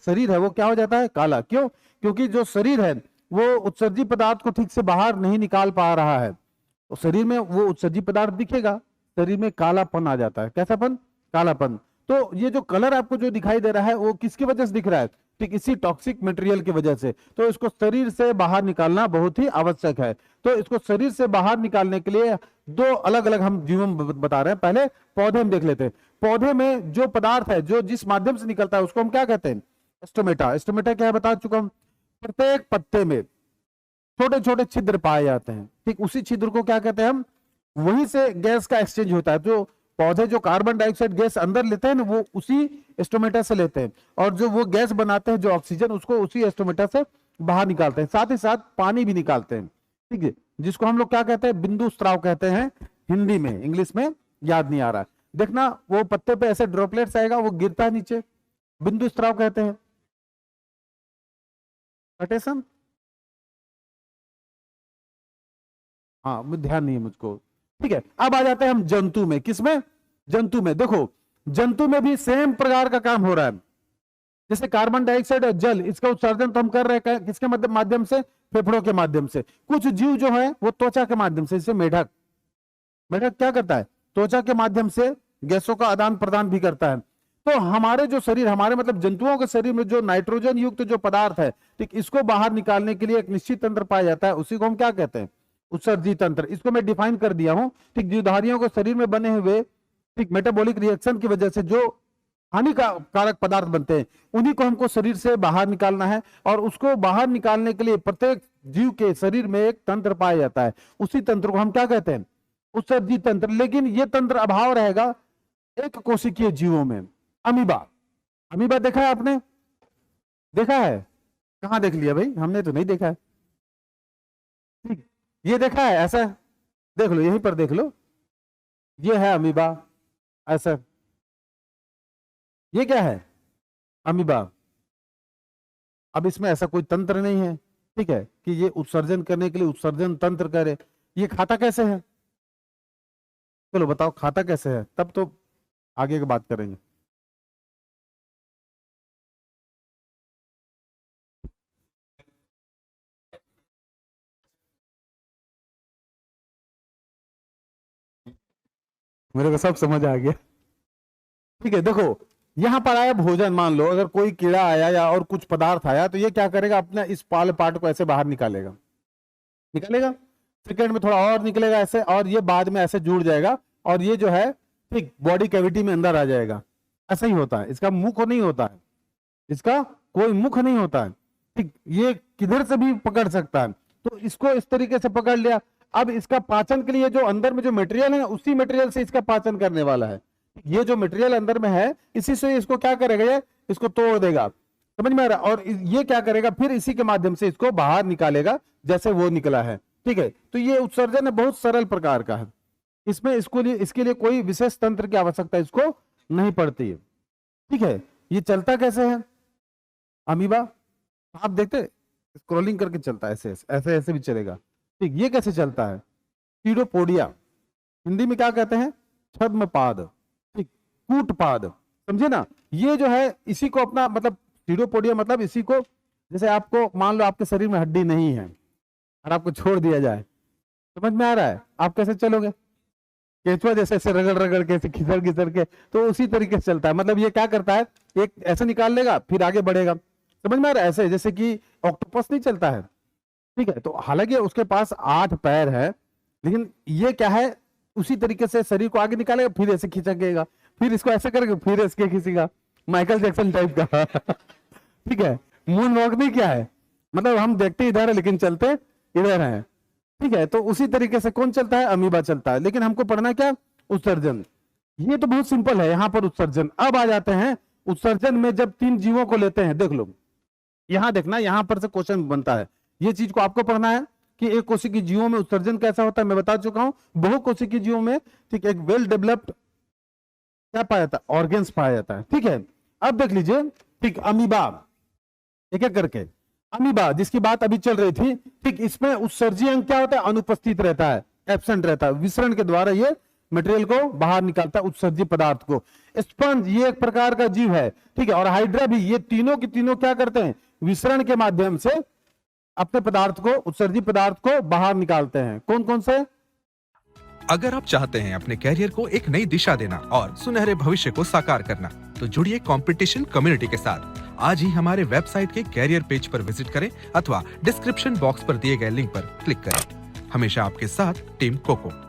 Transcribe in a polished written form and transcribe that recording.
शरीर है वो क्या हो जाता है, काला। क्यों? क्योंकि जो शरीर है वो उत्सर्जी पदार्थ को ठीक से बाहर नहीं निकाल पा रहा है, तो शरीर में वो उत्सर्जी पदार्थ दिखेगा, शरीर में कालापन आ जाता है। कैसापन? कालापन। तो ये जो कलर आपको जो दिखाई दे रहा है वो किसकी वजह से दिख रहा है? ठीक इसी टॉक्सिक मटेरियल की वजह से। तो इसको शरीर से बाहर निकालना बहुत ही आवश्यक है। तो इसको शरीर से बाहर निकालने के लिए दो अलग अलग हम जीवों में बता रहे हैं। पहले पौधे में देख लेते हैं। पौधे में जो पदार्थ है जो जिस माध्यम से निकलता है उसको हम क्या कहते हैं? स्टोमेटा। स्टोमेटा क्या है बता चुका हूं। प्रत्येक पत्ते में छोटे छोटे छिद्र पाए जाते हैं, ठीक उसी छिद्र को क्या कहते हैं हम? वहीं से गैस का एक्सचेंज होता है। जो पौधे जो कार्बन डाइऑक्साइड गैस अंदर लेते हैं ना वो उसी स्टोमेटा से लेते हैं, और जो वो गैस बनाते हैं जो ऑक्सीजन उसको उसी स्टोमेटा से बाहर निकालते हैं। साथ ही साथ पानी भी निकालते हैं, ठीक है, जिसको हम लोग क्या कहते हैं? बिंदु स्राव कहते हैं हिंदी में, इंग्लिश में याद नहीं आ रहा। देखना वो पत्ते पे ऐसे ड्रॉपलेट्स आएगा, वो गिरता है नीचे, बिंदु स्राव कहते हैं। कटेशन? हाँ ध्यान नहीं है मुझको, ठीक है। अब आ जाते हैं हम जंतु में। किसमें? जंतु में। देखो जंतु में भी सेम प्रकार का काम हो रहा है। जैसे कार्बन डाइऑक्साइड और जल, इसका उत्सर्जन तो हम कर रहे हैं किसके माध्यम से? फेफड़ों के माध्यम से। कुछ जीव जो है वो त्वचा के माध्यम से, जैसे मेढक। मेढक क्या करता है? त्वचा के माध्यम से गैसों का आदान प्रदान भी करता है। तो हमारे जो शरीर, हमारे मतलब जंतुओं के शरीर में जो नाइट्रोजन युक्त जो पदार्थ है, ठीक इसको बाहर निकालने के लिए एक निश्चित तंत्र पाया जाता है, उसी को हम क्या कहते हैं? उत्सर्जी तंत्र। इसको मैं डिफाइन कर दिया हूं। ठीक जीवधारियों के शरीर में बने हुए ठीक मेटाबॉलिक रिएक्शन की वजह से जो हानिकारक पदार्थ बनते हैं उन्हीं को हमको शरीर से बाहर निकालना है, और उसको बाहर निकालने के लिए प्रत्येक जीव के शरीर में एक तंत्र पाया जाता है, उसी तंत्र को हम क्या कहते हैं? उत्सर्जी तंत्र। लेकिन ये तंत्र अभाव रहेगा एक कोशिकीय जीवों में। अमीबा। अमीबा देखा है आपने? देखा है? कहां देख लिया भाई? हमने तो नहीं देखा है। ठीक, ये देखा है? ऐसा देख लो, यहीं पर देख लो, ये है अमीबा। ऐसा ये क्या है? अमीबा। अब इसमें ऐसा कोई तंत्र नहीं है, ठीक है, कि ये उत्सर्जन करने के लिए उत्सर्जन तंत्र करे। ये खाता कैसे है? चलो बताओ खाता कैसे है, तब तो आगे की बात करेंगे। मेरे को सब समझ आ गया, ठीक है। देखो यहां पर आया भोजन, मान लो अगर कोई कीड़ा आया या और कुछ पदार्थ आया तो ये क्या करेगा? अपना इस पाल पार्ट को ऐसे बाहर निकालेगा, निकालेगा, सेकेंड में थोड़ा और निकलेगा ऐसे, और ये बाद में ऐसे जुड़ जाएगा, और ये जो है ठीक बॉडी कैविटी में अंदर आ जाएगा। ऐसा ही होता है। इसका मुख नहीं होता है, इसका कोई मुख नहीं होता है, ठीक, ये किधर से भी पकड़ सकता है। तो इसको इस तरीके से पकड़ लिया। अब इसका पाचन के लिए जो अंदर में जो मटेरियल है उसी मटेरियल से इसका पाचन करने वाला है। ये जो मटेरियल अंदर में है इसी से इसको क्या करेगा? ये इसको तोड़ देगा, समझ में आ रहा? और ये क्या करेगा? फिर इसी के माध्यम से इसको बाहर निकालेगा जैसे वो निकला है, ठीक है। तो ये उत्सर्जन बहुत सरल प्रकार का है। इसमें इसके लिए कोई विशेष तंत्र की आवश्यकता इसको नहीं पड़ती है, ठीक है। ये चलता कैसे है अमीबा? आप देखते स्क्रॉलिंग करके चलता है, ऐसे ऐसे ऐसे भी चलेगा, ठीक। ये कैसे चलता है? सीडोपोडिया, हिंदी में क्या कहते हैं? छद्मपाद, ठीक, कूटपाद, समझे ना? ये जो है इसी को अपना मतलब सीडोपोडिया मतलब इसी को, जैसे आपको मान लो आपके शरीर में हड्डी नहीं है और आपको छोड़ दिया जाए, समझ में आ रहा है? आप कैसे चलोगे? केचुआ जैसे ऐसे रगड़ रगड़ के खिसर खिसर के, तो उसी तरीके से चलता है। मतलब ये क्या करता है? एक ऐसे निकाल लेगा फिर आगे बढ़ेगा, समझ में आ रहा है? ऐसे जैसे कि ऑक्टोपस नहीं चलता है, ठीक है। तो हालांकि उसके पास 8 पैर है, लेकिन ये क्या है? उसी तरीके से शरीर को आगे निकालेगा, फिर ऐसे खिंचेगा, फिर इसको ऐसे करेगा, फिर इसके खींचेगा, माइकल जैक्सन टाइप का ठीक है। मून वॉक नहीं क्या है? मतलब हम देखते इधर है लेकिन चलते इधर है, ठीक है। तो उसी तरीके से कौन चलता है? अमीबा चलता है। लेकिन हमको पढ़ना क्या? उत्सर्जन। ये तो बहुत सिंपल है यहां पर उत्सर्जन। अब आ जाते हैं उत्सर्जन में जब 3 जीवों को लेते हैं, देख लो यहां देखना, यहां पर से क्वेश्चन बनता है। ये चीज को आपको पढ़ना है कि एक कोशिकीय जीवों में उत्सर्जन कैसा होता है। मैं बता चुका हूं बहुकोशिकीय जीवों में ठीक एक वेल डेवलप्ड क्या पाया जाता है? ऑर्गेन्स पाया जाता है, ठीक है। अब देख लीजिए ठीक अमीबा, एक एक करके अमीबा जिसकी बात अभी चल रही थी, ठीक इसमें उत्सर्जी अंग क्या होता है? अनुपस्थित रहता है, एब्सेंट रहता है। विसरण के द्वारा ये मटेरियल को बाहर निकालता है, उत्सर्जी पदार्थ को। स्पंज ये एक प्रकार का जीव है, ठीक है, और हाइड्रा भी, ये तीनों की तीनों क्या करते हैं, विसरण के माध्यम से अपने पदार्थ को, उत्सर्जी पदार्थ को बाहर निकालते हैं। कौन कौन से? अगर आप चाहते हैं अपने कैरियर को एक नई दिशा देना और सुनहरे भविष्य को साकार करना, तो जुड़िए कंपटीशन कम्युनिटी के साथ। आज ही हमारे वेबसाइट के कैरियर पेज पर विजिट करें अथवा डिस्क्रिप्शन बॉक्स पर दिए गए लिंक पर क्लिक करें। हमेशा आपके साथ टीम कोको।